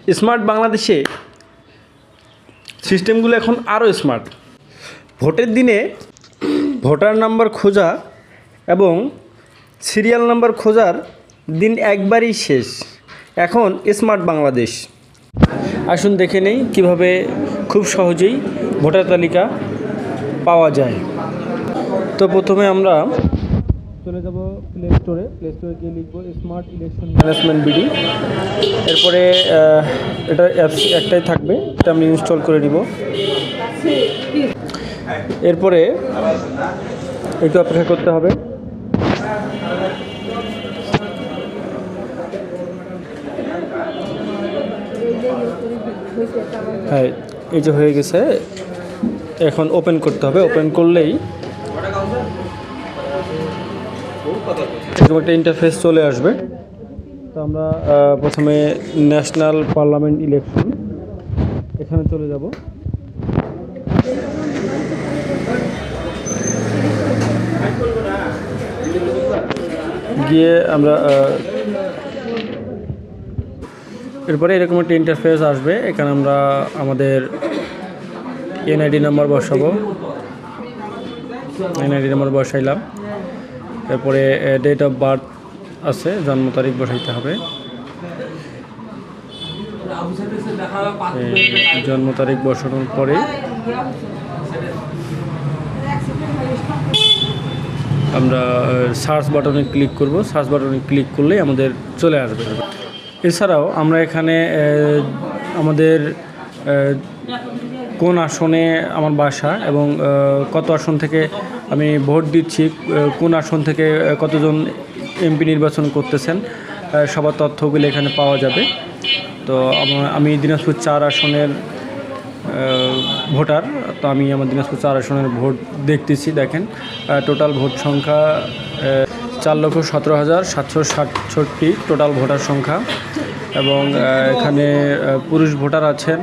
Smart বাংলাদেশে সিস্টেমগুলো এখন আরও স্মার্ট। ভোটের দিনে ভোটার নাম্বার খোঁজা এবং সিরিয়াল নাম্বার খোঁজার দিন একবারই শেষ। এখন স্মার্ট বাংলাদেশ। আসুন দেখে নেই কীভাবে খুব সহজেই ভোটার তালিকা পাওয়া যায়। তো প্রথমে আমরা চলে যাব প্লে স্টোরে গিয়ে লিখব স্মার্ট ইলেকশন ম্যানেজমেন্ট বিডি। এরপরে এটা অ্যাপস একটাই থাকবে, এটা আমি ইনস্টল করে নিব। এরপরে একটু অপেক্ষা করতে হবে। হ্যাঁ, এই যে হয়ে গেছে। এখন ওপেন করতে হবে। ওপেন করলেই এরকম একটা ইন্টারফেস চলে আসবে। তো আমরা প্রথমে ন্যাশনাল পার্লামেন্ট ইলেকশন এখানে চলে যাব। গিয়ে আমরা এরপরে এরকম একটা ইন্টারফেস আসবে। এখানে আমরা আমাদের এনআইডি নাম্বার বসাবো। এনআইডি নাম্বার বসাইলাম। এরপরে ডেট অফ বার্থ আছে, জন্ম তারিখ বসাইতে হবে। জন্ম তারিখ বসানোর পরে আমরা সার্চ বাটনে ক্লিক করব। সার্চ বাটনে ক্লিক করলেই আমাদের চলে আসবে। এছাড়াও আমরা এখানে আমাদের কোন আসনে আমার বাসা এবং কত আসন থেকে আমি ভোট দিচ্ছি, কোন আসন থেকে কতজন এমপি নির্বাচন করতেছেন, সবার তথ্যগুলো এখানে পাওয়া যাবে। তো আমি দিনাজপুর 4 আসনের ভোটার। তো আমি আমার দিনাজপুর 4 আসনের ভোট দেখতেছি। দেখেন টোটাল ভোট সংখ্যা 4,17,767 টোটাল ভোটার সংখ্যা। এবং এখানে পুরুষ ভোটার আছেন